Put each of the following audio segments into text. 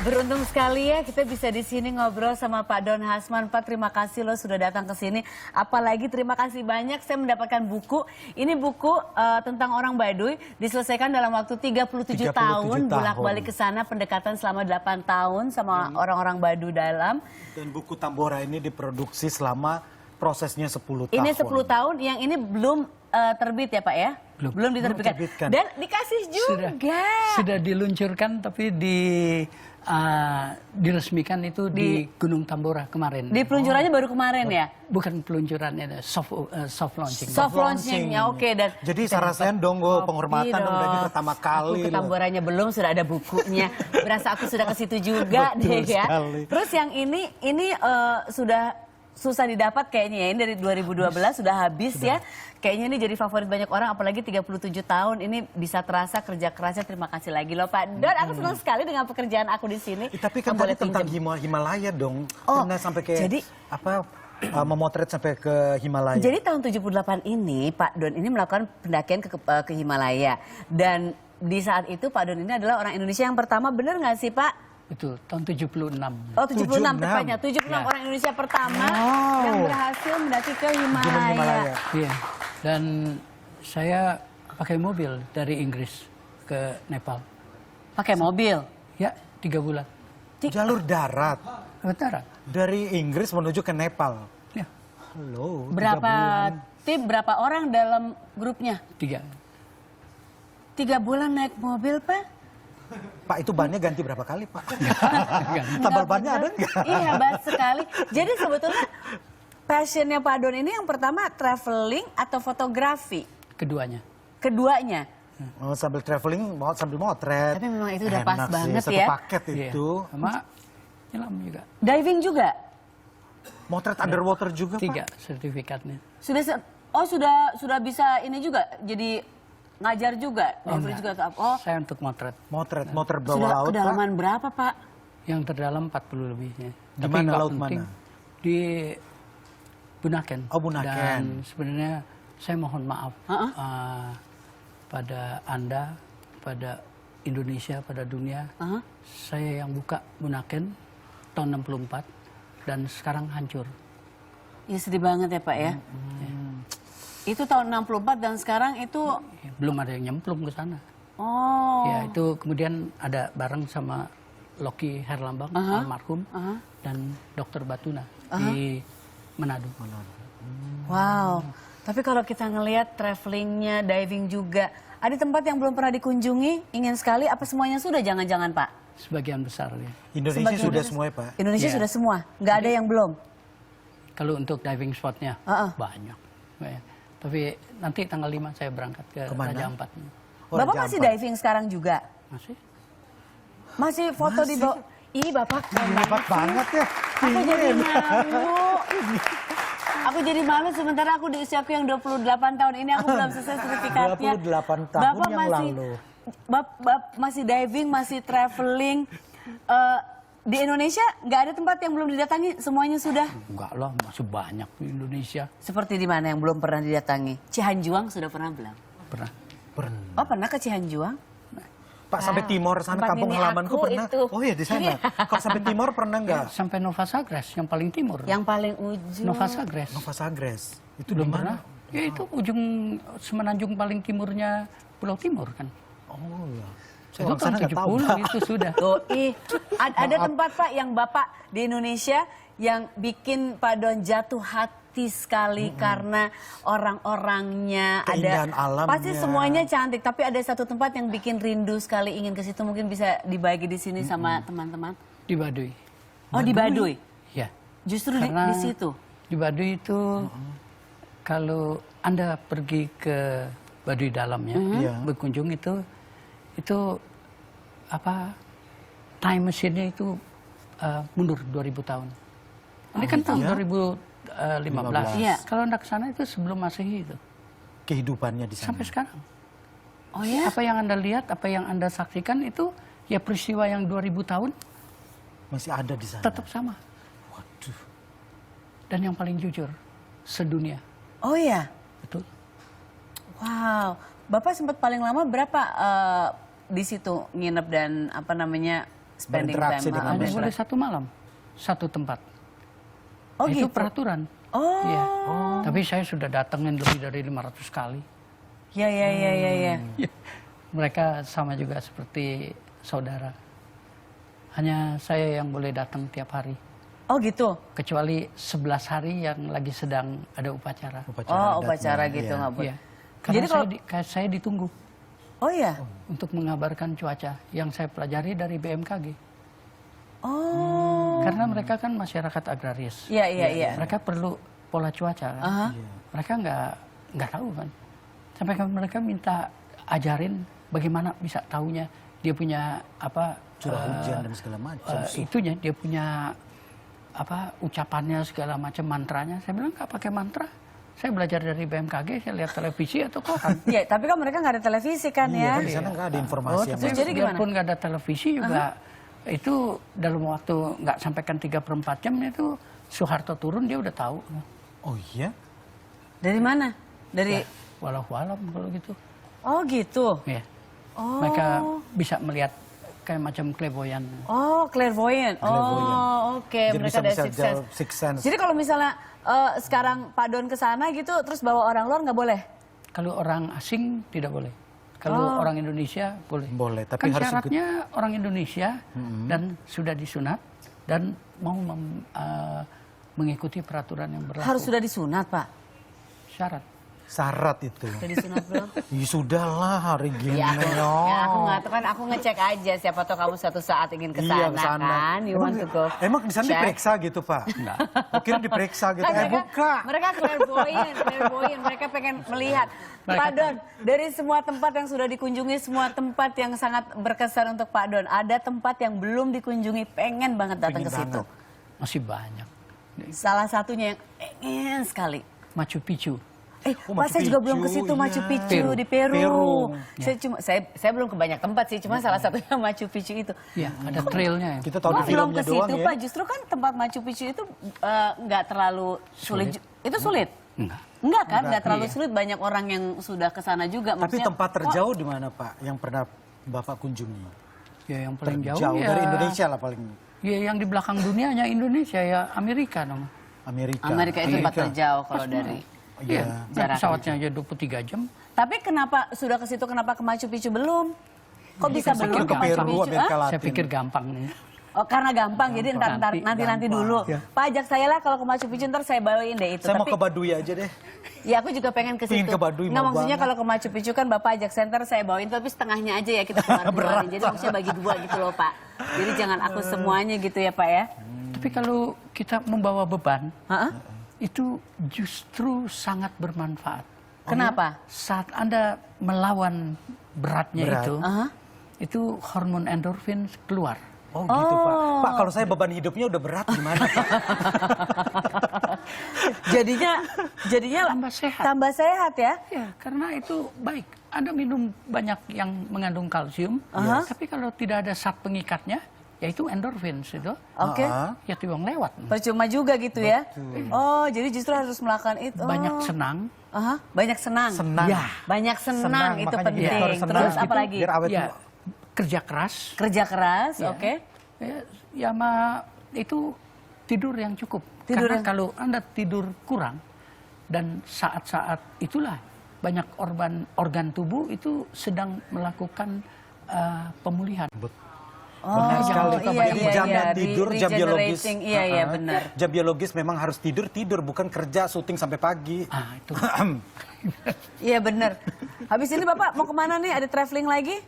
Beruntung sekali ya kita bisa di sini ngobrol sama Pak Don Hasman. Pak, terima kasih lo sudah datang ke sini. Apalagi terima kasih banyak saya mendapatkan buku. Ini buku tentang orang Baduy diselesaikan dalam waktu 37 tahun. Bolak-balik ke sana pendekatan selama 8 tahun sama orang-orang Baduy dalam. Dan buku Tambora ini diproduksi selama prosesnya 10 tahun. Ini 10 tahun, yang ini belum terbit ya Pak ya? Belum diterbitkan. Dan dikasih juga. Sudah diluncurkan tapi diresmikan itu di Gunung Tambora kemarin. Di peluncurannya baru kemarin ya? Bukan peluncurannya, soft launching. Soft launching ya, oke. Dan jadi Sarasen dong, penghormatan dong, dari pertama kali. Aku ke Tamboranya belum, sudah ada bukunya. Berasa aku sudah ke situ juga deh ya. Sekali. Terus yang ini sudah susah didapat kayaknya ya, ini dari 2012 sudah habis ya. Kayaknya ini jadi favorit banyak orang, apalagi 37 tahun ini bisa terasa kerja kerasnya. Terima kasih lagi loh Pak Don, aku senang sekali dengan pekerjaan aku di sini. Tapi kan tadi tentang Himalaya dong, pernah sampai ke memotret sampai ke Himalaya. Jadi tahun 78 ini Pak Don ini melakukan pendakian ke Himalaya. Dan di saat itu Pak Don ini adalah orang Indonesia yang pertama, benar nggak sih Pak? Betul, tahun 76. Oh 76 tepatnya, 76 ya. Orang Indonesia pertama yang berhasil mendaki ke Himalaya. Iya, dan saya pakai mobil dari Inggris ke Nepal. Pakai mobil? Ya, 3 bulan. Jalur darat? Darat. Dari Inggris menuju ke Nepal? Ya. Halo, berapa tim, berapa orang dalam grupnya? 3. 3 bulan naik mobil Pak? Pak, itu bannya ganti berapa kali Pak? Tambal bannya ada nggak? Iya, hebat sekali. Jadi sebetulnya passionnya Pak Don ini yang pertama traveling atau fotografi? Keduanya. Keduanya? Oh, sambil traveling, sambil motret. Tapi memang itu udah pas banget sih, ya. Satu paket itu. Sama nyelam juga. Diving juga? Motret underwater juga 3 Pak? sertifikatnya. Sudah bisa ini juga jadi ngajar juga? Saya untuk motret. Motret bawah sudah laut kedalaman Pak? berapa Pak? Yang terdalam 40 lebihnya. Di mana laut mana? Di Bunaken. Oh, Bunaken. Dan sebenarnya saya mohon maaf pada Anda, pada Indonesia, pada dunia. Saya yang buka Bunaken tahun 64 dan sekarang hancur. Ya sedih banget ya Pak ya. Itu tahun 64 dan sekarang itu belum ada yang nyemplung ke sana. Oh. Ya, itu kemudian ada bareng sama Loki Herlambang, almarhum, dan Dr. Batuna di Manado. Wow. Tapi kalau kita ngelihat travelingnya, diving juga, ada tempat yang belum pernah dikunjungi, ingin sekali, apa semuanya sudah? Jangan-jangan Pak? Sebagian besar ya. Indonesia sudah semua ya Pak? Indonesia sudah semua? Nggak ada yang belum? Kalau untuk diving spotnya banyak. Tapi nanti tanggal 5 saya berangkat ke Raja Ampat. Bapak masih diving sekarang juga? Masih. Masih foto di bawah? Ih Bapak hebat banget ya. Aku jadi malu. Aku jadi malu sementara aku di usiaku yang 28 tahun ini aku belum selesai sertifikatnya. 28 tahun Bapak yang lalu. Bapak masih diving, masih traveling. Di Indonesia nggak ada tempat yang belum didatangi, semuanya sudah? Enggak lah, masih banyak di Indonesia. Seperti di mana yang belum pernah didatangi? Cihanjuang sudah pernah belum? Pernah. Oh pernah ke Cihanjuang? Pak, sampai timur sana, kampung halamanku pernah. Itu. Oh iya di sana. Kalau sampai timur pernah nggak? Sampai Nova Sagres, yang paling timur. Yang paling ujung. Nova Sagres. Nova Sagres. Itu belum di mana? Pernah. Ya itu ujung semenanjung paling timurnya Pulau Timur kan. Oh iya. Itu tahun 70 itu sudah. Ada tempat Pak yang Bapak di Indonesia yang bikin Pak Don jatuh hati sekali karena orang-orangnya ada. Alamnya. Pasti semuanya cantik, tapi ada satu tempat yang bikin rindu sekali ingin ke situ, mungkin bisa dibagi di sini sama teman-teman. Di Baduy. Oh di Baduy? Ya. Justru di situ? Di Baduy itu kalau Anda pergi ke Baduy dalamnya, berkunjung itu time machine-nya itu mundur 2000 tahun. Ini kan tahun 2015. Iya. Kalau Anda ke sana itu sebelum Masehi itu. Kehidupannya di sana. Sampai sekarang. Oh ya? Apa yang Anda lihat, apa yang Anda saksikan itu ya peristiwa yang 2000 tahun masih ada di sana. Tetap sama. Waduh. Dan yang paling jujur sedunia. Oh ya? Betul. Wow. Bapak sempat paling lama berapa di situ nginep dan spending berinteraksi time. dengan Hanya masyarakat. boleh 1 malam, 1 tempat. Oh Itu gitu. peraturan. Oh. Iya. Tapi saya sudah datengin lebih dari 500 kali. Ya. Mereka sama juga seperti saudara. Hanya saya yang boleh datang tiap hari. Oh gitu. Kecuali 11 hari yang lagi sedang ada upacara. Upacara adatnya, gitu iya. nggak boleh. Iya. Karena Jadi kalau saya ditunggu oh ya. untuk mengabarkan cuaca yang saya pelajari dari BMKG. Oh. Karena mereka kan masyarakat agraris. Iya. Mereka perlu pola cuaca kan. Aha. Mereka nggak tahu kan. Sampai kan mereka minta ajarin bagaimana bisa taunya dia punya apa Curah hujan dan segala macam. itunya dia punya apa ucapannya segala macam mantranya. Saya bilang nggak pakai mantra. Saya belajar dari BMKG, saya lihat televisi atau koran. Iya, tapi kan mereka nggak ada televisi kan Iya, ya. kan di sana nggak ada informasi yang terus jadi gimana? Walaupun nggak ada televisi juga itu dalam waktu nggak sampaikan 3/4 jam itu Soeharto turun dia udah tahu. Oh iya? Dari mana? Dari Walau alam kalau gitu. Oh gitu. Ya. Oh. Mereka bisa melihat kayak macam clairvoyant. Oh, clairvoyant. Oh, oke. Jadi Mereka ada bisa sixth sense. sixth sense. Jadi kalau misalnya sekarang Pak Don ke sana gitu, terus bawa orang luar nggak boleh? Kalau orang asing tidak boleh. Kalau orang Indonesia boleh. Boleh, tapi kan harus syaratnya orang Indonesia dan sudah disunat dan mau mengikuti peraturan yang berlaku. Harus sudah disunat, Pak. Syarat. Syarat itu. Sudah disunat belum? Ya sudahlah hari gini. Ya, aku nggak tahu kan, aku ngecek aja. Siapa tahu kamu suatu saat ingin ke Iya, sana kesana. kan? You want to go? Emang di sana check? diperiksa gitu, Pak? Enggak. Mungkin diperiksa gitu. Kan Buka. mereka clairvoyant, mereka pengen melihat. Pak Don, dari semua tempat yang sudah dikunjungi, semua tempat yang sangat berkesan untuk Pak Don, ada tempat yang belum dikunjungi, pengen banget datang ke situ. Masih banyak. Salah satunya yang pengen sekali. Machu Picchu. Oh, Pak, Machu saya juga Picchu, belum ke situ, iya. Machu Picchu di Peru. Peru. Saya belum ke banyak tempat sih, cuma salah satunya Machu Picchu itu. Ya, ada trailnya. Kita tahu Oh, di belum filmnya ke doang situ, ya. Pak. Justru kan tempat Machu Picchu itu nggak terlalu sulit. Itu sulit? Enggak. Enggak kan? Nggak terlalu Iya. sulit. Banyak orang yang sudah ke sana juga. Tapi Maksudnya, tempat terjauh di mana, Pak? Yang pernah Bapak kunjungi? Ya yang paling jauh Jauh ya. dari Indonesia lah paling. Ya yang di belakang dunia hanya Indonesia ya Amerika dong. Amerika itu tempat terjauh kalau dari. Iya. Jarak Pesawatnya aja 23 jam. Tapi kenapa sudah ke situ, kenapa ke Machu Picchu belum? Kok bisa Saya belum ke ke Machu Peru, Picchu? Amerika Hah? Latin. Saya pikir gampang nih. Oh, karena gampang, jadi nanti gampang. dulu. Ya. Pak, ajak saya lah kalau ke Machu Picchu, ntar saya bawain deh itu. Saya mau Tapi ke Baduy aja deh. ya aku juga pengen ke situ. Pengen ke Baduy, Nggak, mau maksudnya banget. kalau ke Machu Picchu kan Bapak ajak center saya bawain, tapi setengahnya aja ya kita keluarin. Jadi maksudnya bagi dua gitu loh, Pak. Jadi jangan aku semuanya gitu ya, Pak ya. Tapi kalau kita membawa beban, Hah? itu justru sangat bermanfaat. Kenapa? Saat Anda melawan beratnya Berat. itu, Aha. itu hormon endorfin keluar. Oh gitu, Pak. Pak, kalau saya beban hidupnya udah berat gimana, Pak? Jadinya Tambah sehat. Tambah sehat ya. Ya, karena itu baik. Anda minum banyak yang mengandung kalsium, tapi kalau tidak ada zat pengikatnya, yaitu endorfin itu, Oke. ya tiwang lewat. Percuma juga gitu ya. Oh, jadi justru harus melakukan itu. Banyak Oh. senang, Aha, banyak senang. Senang. Ya. Banyak senang, Senang, itu makanya penting. kita harus senang Terus gitu, apa lagi? biar awet ya muda. kerja keras, Kerja keras, ya. oke. Ya itu tidur yang cukup. Tidur Karena yang- kalau Anda tidur kurang dan saat-saat itulah banyak organ tubuh itu sedang melakukan pemulihan. Benar sekali, Pak. Makanya jamnya tidur, jam biologis. Regenerating, iya, benar. Jam biologis memang harus tidur, bukan kerja syuting sampai pagi. Ah, itu. Iya benar. Habis ini Bapak mau kemana nih? Ada traveling lagi?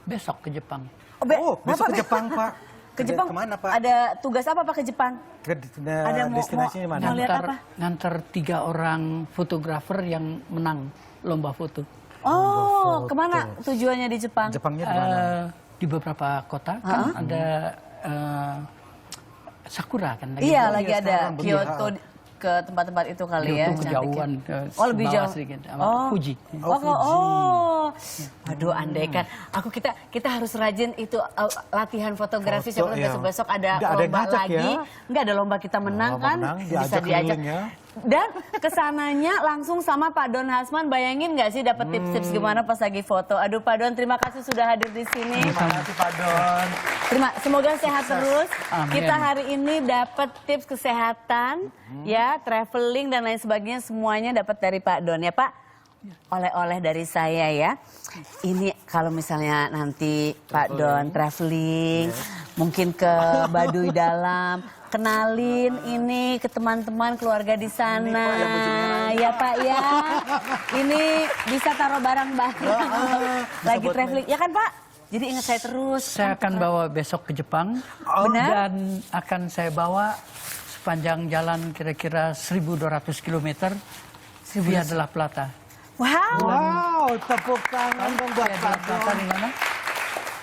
Besok ke Jepang. Oh, besok ke Jepang, Pak. Ke Jepang? Kemana, Pak? Ada tugas apa Pak ke Jepang? Ada destinasinya mana? mau lihat apa? Ngantar 3 orang fotografer yang menang lomba foto. Oh, kemana tujuannya di Jepang? Jepangnya di mana? Di beberapa kota kan ada sakura kan lagi. Iya, Oh, lagi iya, ada sekarang Kyoto ke tempat-tempat itu kali ya. Kyoto kejauhan cantiknya. ke Oh, lebih bawah jauh. sedikit, sama Oh. Fuji. Oh. Aduh, andai kan. Kita harus rajin itu latihan fotografi. Foto, Siapa tahu iya. besok-besok ada Nggak ada yang lomba ngajak lagi. ya? Enggak ada lomba kita menang Lomba kan? menang, Bisa diajak diajak. keliling ya. Dan kesananya langsung sama Pak Don Hasman, bayangin nggak sih dapat tips-tips gimana pas lagi foto? Aduh Pak Don, terima kasih sudah hadir di sini. Terima kasih Pak Don. Semoga sehat terus. Amin. Kita hari ini dapat tips kesehatan, ya, traveling dan lain sebagainya semuanya dapat dari Pak Don ya Pak. Oleh-oleh dari saya ya. Ini kalau misalnya nanti Pak Don traveling, mungkin ke Baduy Dalam, kenalin ini ke teman-teman keluarga di sana. Ya Pak ya. Ini bisa taruh barang-barang. Lagi traveling, ya kan Pak? Jadi ingat saya terus. Saya akan bawa besok ke Jepang. Benar? Dan akan saya bawa sepanjang jalan kira-kira 1.200 km via De La Plata. Wow. Tepuk tangan dong buat Via De Pak La Plata Don. di mana?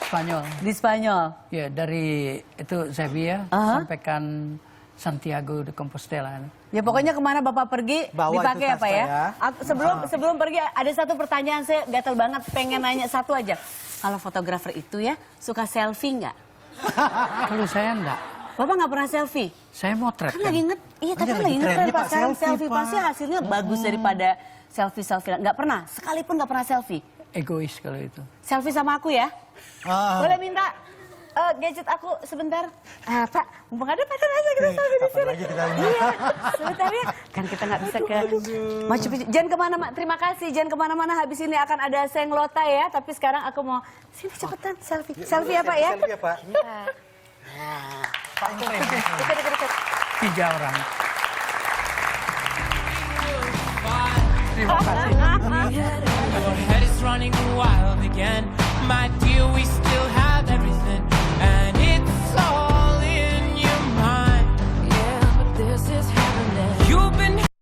Spanyol. Di Spanyol. Ya, dari itu Sevilla sampaikan Santiago de Compostela. Ya pokoknya kemana Bapak pergi Bawa dipakai itu ya Pak tas, ya. Pak, ya. Sebelum pergi ada satu pertanyaan saya gatel banget pengen nanya satu aja. Kalau fotografer itu ya suka selfie nggak? Kalau saya enggak. Bapak nggak pernah selfie? Saya motret. Kan lagi iya tapi lagi lagi ngetren trennya, Pak Pak, sekarang selfie, selfie Pak. pasti hasilnya bagus daripada selfie. Nggak pernah, sekalipun nggak pernah selfie. Egois kalau itu. Selfie sama aku ya. Ah. Boleh minta gadget aku sebentar? Pak, mumpung ada Pak Don Hasman kita selfie di Kapan sini. lagi kita ini? Iya, sebentar ya. Kan kita nggak bisa ke Machu Picchu. Jangan kemana, Mak. Terima kasih. Jangan kemana-mana. Habis ini akan ada senglota ya. Tapi sekarang aku mau sini cepetan selfie. Selfie ya Pak ya. Selfie ya Pak. Dekat. 3 orang. Terima kasih. Your head is running wild again. My dear, we still have everything.